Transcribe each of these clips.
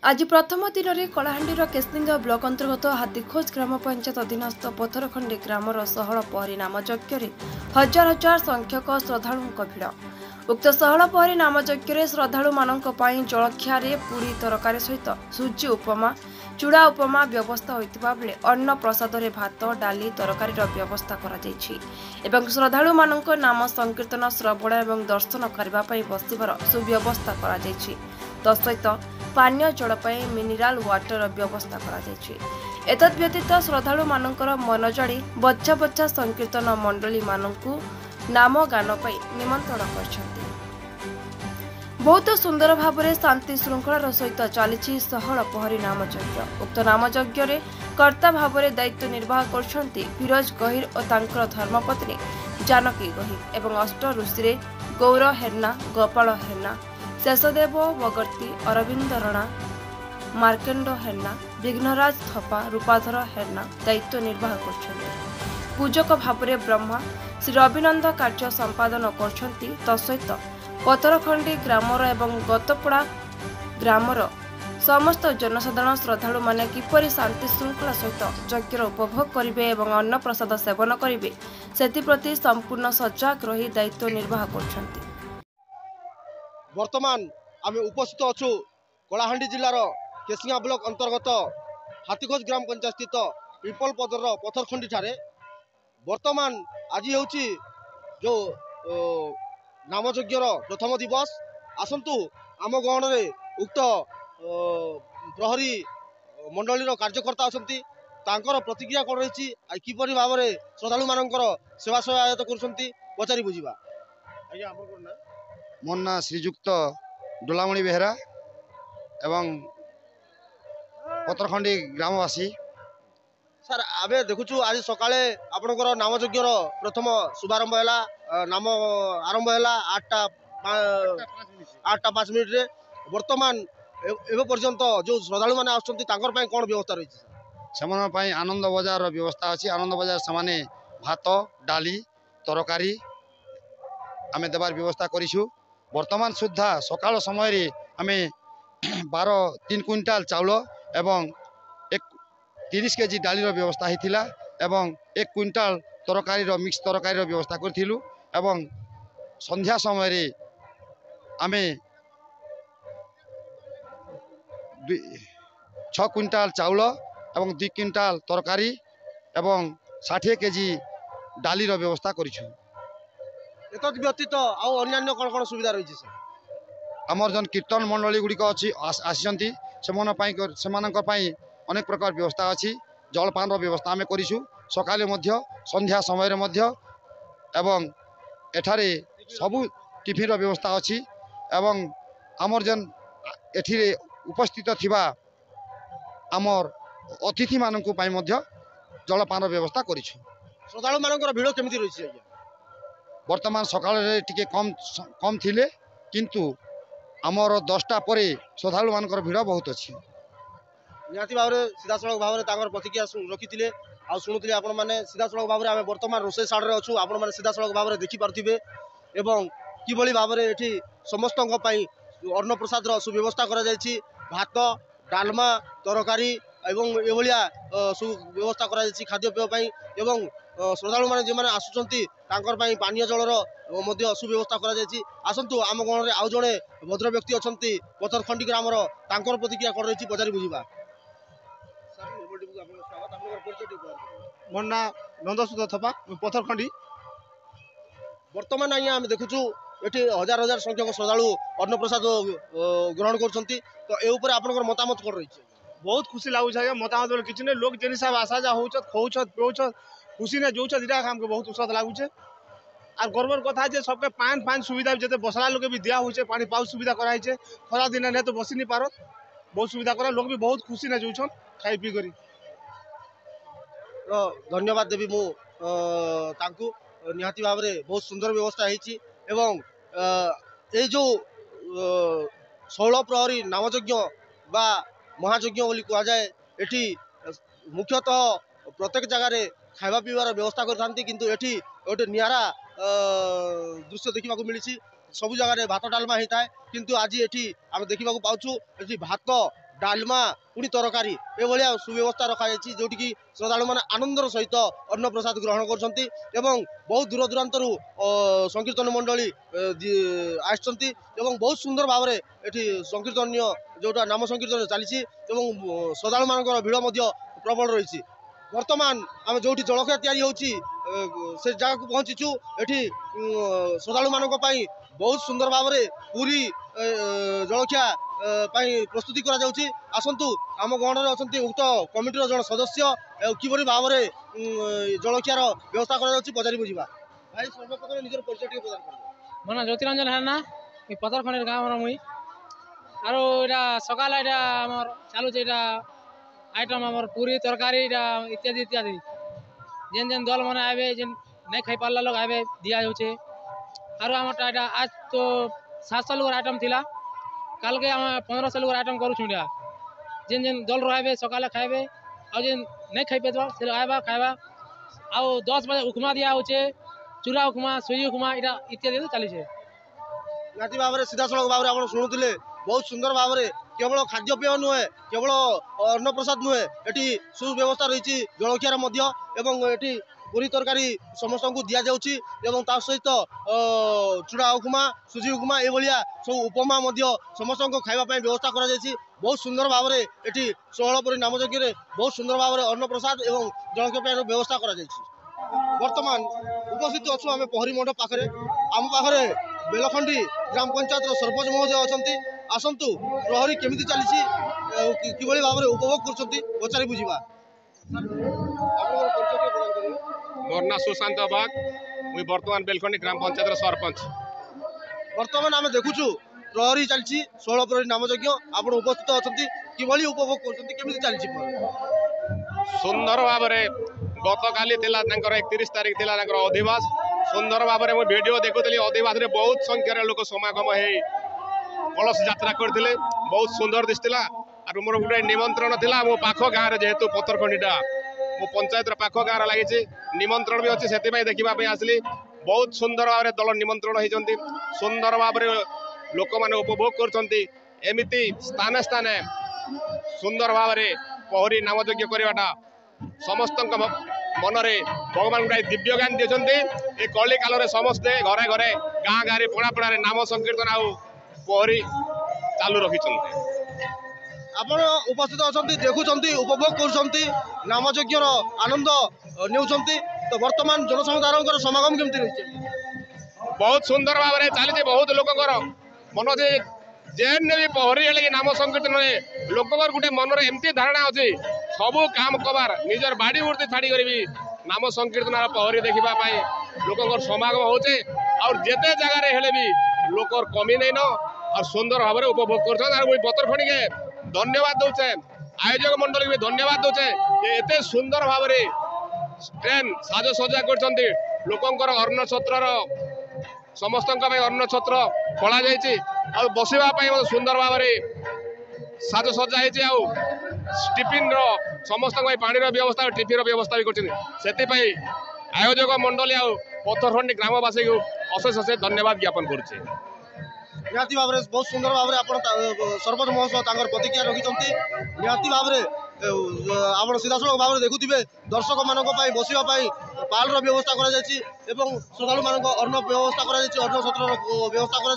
आज प्रथम दिन में कलाहांडीर केसलिंग ब्लॉक अंतर्गत हाथीखोज ग्राम पंचायत अधीनस्थ पथरखंडी ग्रामर सहल पहरी नामयज्ञ हजार हजार संख्यक श्रद्धालुं भिड़। उक्त सहल पहरी नामयज्ञ श्रद्धालु मानक जलखिया पूरी तरकारी सहित सूजी उपमा चूड़ा उपमा व्यवस्था होता बेले अन्न प्रसाद भात डाली तरकारी व्यवस्था कर श्रद्धालु मानक नाम संकीर्तन श्रवण और दर्शन करने बसवर सुव्यवस्था तसहित पानीय जल मिनराल वाटर व्यवस्था एतद्व्यतीत श्रद्धालु मानकर मन जाड़ी बच्चा बच्चा संकीर्तन मंडली मानकु नाम गान निमंत्रण कर बहुत सुंदर भाव में शांति श्रृंखलार सहित चली सहल पहरी नामयज्ञ। उक्त नामयज्ञ कर्ता भाव में दायित्व निर्वाह कर फिरोज गहिर और तांकर धर्मपत्नी जानकी गहिर एवं अष्ट ऋषि गौर हेन्ना गोपाल हेन्ना शेषदेव बगर्ती अरविंद रणा मार्केंड हेन्ना विघ्नराज थपा रूपाधर हेन्ना दायित्व निर्वाह कर पूजक भाव में ब्रह्मा श्री रविनंद कार्य संपादन कर तसहित पथरखंडी ग्रामर एवं गतपड़ा ग्रामर समस्त जनसाधारण श्रद्धालु माने किपरि शांति श्रृंखला सहित यज्ञ उपभोग करेंगे और अन्न प्रसाद सेवन करेंगे से संपूर्ण सजग रही दायित्व निर्वाह कर। वर्तमान आम उपस्थित अच्छु कलाहांडी जिलार केसिंगा ब्लॉक अंतर्गत हाथीखोज ग्राम पंचायत स्थित पिपल पदर पथरखंडी ठारे वर्तमान आज होची जो नामयज्ञर प्रथम दिवस आसंतु आम गहन में उक्त प्रहरी मंडलीर कार्यकर्ता अच्छी तांकर प्रतिक्रिया कौन रही किपरि भाव में श्रद्धालु मानकर सेवा सहायता कर पचारि बुझा। मोर ना श्रीजुक्त डोलामणि बेहरा एवं पथरखंडी ग्रामवासी। सर आमे देखुचु आज सकाळे आपनकर नामयज्ञर प्रथम शुभारंभ हैला नाम आरंभ हैला 8:05 रे वर्तमान एवं पर्यंत जो श्रद्धालु माने आछंती तांकर पय कोन व्यवस्था रही सेमन पय आनंद बाजार रो व्यवस्था अछि। आनंद बाजार समाने भात डाली तरकारी आमे देबार व्यवस्था करिछु। वर्तमान सुद्धा सकाळ समय रे आमे 3 क्विंटाल चाउल एवं 30 केजी डाली व्यवस्था होता एवं 1 क्विंटाल तरकारी मिक्स तरकारी व्यवस्था करूँ एवं संध्या समय रे आमे 6 क्विंटाल चाउल एवं 2 क्विंटाल तरकारी एवं 60 केजी डाली व्यवस्था करूँ। एतद व्यतीत आउ अन्य कौन कौन सुविधा रही सर आमर जन कीर्तन मंडली गुड़िक अच्छी आसी अनेक प्रकार व्यवस्था अच्छी। जलपान व्यवस्था आम करूँ सकाले संध्या समय एवं एठारे सबू टिफिन व्यवस्था अच्छी एवं आमर जन एठी उपस्थित थिबा आमर अतिथि मानक जलपान व्यवस्था करूँ। श्रद्धालु मानकर भिड़ केमती रही वर्तमान सकाळे टिके कम थिले किंतु आमर 10टा परे श्रद्धालु मानकर भिड़ बहुत अच्छी। निहाती भाव में सीधा सड़क भाव में प्रतिक्रिया रखी आ शुणुते आपण मैंने सीधा सड़क भाव में आम बर्तमान रोषे साढ़े अच्छु आपण मैंने सीधा सड़क भाव में देखिपे एवं किभली भाव में ये समस्त अन्न प्रसाद सुव्यवस्था कर भात डालमा तरकारी एवं एभलिया सुव्यवस्था कर खाद्यपेय एवं श्रद्धालु मैंने जो मैंने आसुँच पानीय जलर सुव्यवस्था कर आसतु आम गण में आउ जड़े भद्र व्यक्ति अच्छा पथरखंडी ग्रामर तांकर प्रतिक्रिया कौन रही पचारि बुझा। मोर ना नंदसुद थपा पथरखंडी। वर्तमान आज्ञा आम देखुचु ये हजार हजार संख्यक श्रद्धालु अन्न प्रसाद ग्रहण कर आपनकर मतामत कौन रही बहुत खुशी लगुच है मतामत बोले किसी लोग जिन हिसाब आशा जा हो खोच पिउछ खुशी ने जो इटा हमको बहुत उत्साह लगुचे और गर्वर कथा है सबके पान सुविधा जैसे बसला लोग भी दिया हुए पानी पाउच सुविधा कराई खरा दिन ने तो बसी नहीं पार बहुत सुविधा करा लोग भी बहुत खुशी ने जो खाई पी करी धन्यवाद देवी मु निहाती भाव में बहुत सुंदर व्यवस्था एवं ये जो 16 प्रहरी नामयज्ञ बा महायज्ञ बोली कह जाए एठी मुख्यतः प्रत्येक जगार खावा पीवार व्यवस्था करथांती किंतु एठी गोटे नियारा दृश्य देखा मिली सब जगह भात डालमा होता है किंतु आज ये आम देखा पाचु भात डालमा पुणी तरकारी एभलिया सुव्यवस्था रखाଯାଇଛି जोटिकी श्रद्धालुମାନେ आनंदर सहित अन्न प्रसाद ग्रहण करछन्ति एवं बहुत दूर दूरांतरू संकीर्तन मंडली आसछन्ति एवं बहुत सुंदर भाव में एठी संकीर्तन जोटा नाम संकीर्तन चली श्रद्धालु मानकर भिड़ मध्य प्रबल रही वर्तमान आम जो जलखिया तैयारी होची से जगह को पहुँचीचु एठी श्रद्धालु मानक पई बहुत सुंदर भाव में पूरी जलखिया प्रस्तुति करा जाउची आसंतु आम गणरे अछंती उक्त कमिटीर जन सदस्य किबरी भाव में जलखियार व्यवस्था करा जाउची पचारि बुझिबा भाई सर्वप्रथम निजर परिचय टिके प्रदान करबो मोना ज्योतिरंजन है ना पतरखंड गाँव मुई आरो एटा सकाल एटा हमर चालू छै एटा आइटम हमर पूरी तरकारी एटा इत्यादि इत्यादि जेन जेन दल माने आबे जेन नहीं खाई पारला लोग आबे दिया जाउछे आरो हमर एटा आज तो 700 लोग आइटम थिला काल के हम 1500 लोग आइटम करू छुंडिया जेन जेन दल रहबे सकाले खाइबे आ जेन नहीं खाई पेतवा से आबा खाइबा आ 10 बजे उपमा दिया होचे चूरा उपमा सुजी उपमा एटा इत्यादि चली छे निहाती भाव में सीधा सड़क भाव में आप शुणुले बहुत सुंदर भाव में केवल खाद्यपेय नुहे केवल अन्न प्रसाद नुहे ये सुव्यवस्था रही जलखियार ये पूरी तरकारी समस्त को दि जाऊँगी सहित चूड़ा उपमा सुजी उपमा ये सब उपमा समस्त को खावाई व्यवस्था कर बहुत सुंदर भाव में ये 16 नामयज्ञ बहुत सुंदर भाव में अन्न प्रसाद और जलखिया व्यवस्था कर वर्तमान उपस्थित अच्छु आम पहरी मंडप पाखे आम पाखे बेलखंडी ग्राम पंचायत सरपंच महोदय अच्छा आसतु प्रहरी केमी चली कि भाव में उपभोग कर पचारि बुझा मोर ना सुशांत बाग मुई वर्तमान बेलखंडी ग्राम पंचायत सरपंच वर्तमान आम देखुचु प्रहरी चलती 16 प्रहरी नामयज्ञ आप उपस्थित अच्छा कि उपभोग कर चलती सुंदर भाव में गत काली 31 तारीख थिला अधिवास सुंदर भाव में वीडियो देखुली अधिवास में बहुत संख्यार लोक समागम है कलश यात्रा करते बहुत सुंदर दिसला और मोर गोटे निमंत्रण थिला मो पाख गाँव में जेहेतु पतरखंडीटा मो पंचायत पाख गाँव लगी निमंत्रण भी अच्छे से देखा आसली बहुत सुंदर भाव में दल निमंत्रण होती सुंदर भाव में लोक मैंने उपभोग करमती स्थाने स्थाने सुंदर भाव में पहरी नामयज्ञ करवाटा समस्त मनरे भगवान गुटाई दिव्य ज्ञान दे कली काल में समस्ते घरे घरे गाँ गाँव पड़ा पड़ारे नाम संकीर्तन आउ पहरी चालू रखी आपण उपस्थित अच्छा देखुं उपभोग कर नामयज्ञ आनंद नेउछंती तो वर्तमान जनसमुदाय समागम केमती रही बहुत सुंदर भाव में चली बहुत लोकर मन जे जेन भी पहरी है नाम संकीर्तन लोक गोटे मनर एमती धारणा अच्छी सबू काम कबार निजर बाड़ी मूर्ति छाड़ी करी नाम संकीर्तन पहरी देखापी लोक समागम होचे और जेते जगार हेले भी लोकर कमी नहीं न और सुंदर भाव में उपभोग कर पतरखंडी के धन्यवाद दौचे आयोजक मंडल भी धन्यवाद दौचे एते सुंदर भाव में ट्रेन साजसजा कर लोकंर अन्न छत्र समस्त अन्न छत्र खोल जाइए बसवाई सुंदर भाव में साजसजा टिफिन समस्त पानी व्यवस्था टिफिन व्यवस्था भी कर आयोजक मंडली आ पतरखंडी ग्रामवासी को अशेष अशेष धन्यवाद ज्ञापन करुचे निहाती भाव में बहुत सुंदर भाव में आप सरपंच महोत्सव प्रतिक्रिया रखिंट निहाती भाव में आप सीधा सड़क भाव में देखुए दर्शक मानक बसवाई पाल व्यवस्था कर श्रद्धालु मान अन्न व्यवस्था कर अन्न छत्र व्यवस्था कर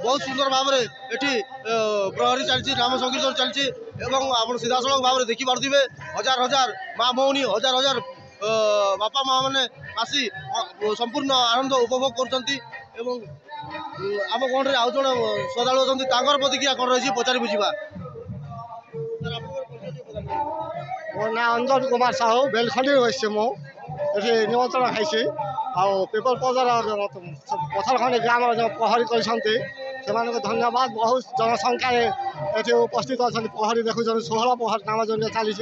बहुत सुंदर भाव में ये प्रहरी चलती नाम संकीर्तन चलती आप सीधा सड़क भाव में देखिपे हजार हजार माँ भौणी हजार हजार बापा माँ मैंने आसी संपूर्ण आनंद उपभोग कर आम गणरे आउ जन श्रद्धालु अच्छा प्रतिक्रिया कौन रही पचारि बुझा मोर ना अंजन कुमार साहू बेलखंडी रही मुझे निमंत्रण खाई पेपर पदर पथरखंडी ग्राम जो पहरी कर धन्यवाद बहुत जनसंख्या उपस्थित अच्छा पहरी देखुं 16 पहर नामयज्ञ चली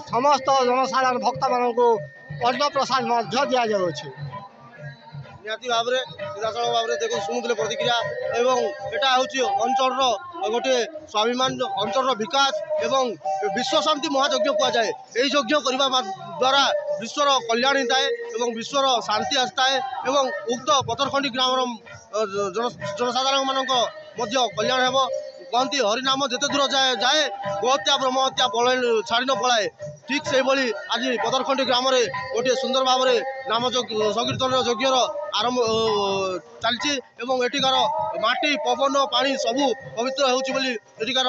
समस्त जनसाधारण भक्त मानक अन्न प्रसाद दि जाऊँगी निहाती भाव में सीधा सड़क भाव में देख शुणुले प्रतिक्रिया एवं यहाँ हूँ अंचल गोटे स्वाभिमान अंचल विकास एवं विश्व शांति महायज्ञ कहुए यही यज्ञ करने द्वारा विश्वर कल्याण होता है विश्वर शांति आसता है उक्त पतरखंडी ग्राम जनसाधारण मान कल्याण हेब कहती हरिनाम जिते दूर जाए जाए गोहत्या ब्रह्महत्या छाड़ी न पलाए ठीक से भाई आज पदरखंडी ग्राम में गोटे सुंदर भाव में नाम संकीर्तन यज्ञर आरंभ चलती एଠିकार माटी पवन पानी सबू पवित्र होटिकार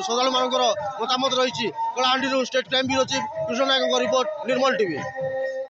श्रद्धा मानकर मतामत रही Kalahandi state crime bureau chief Krishna Nayak report Nirmal TV.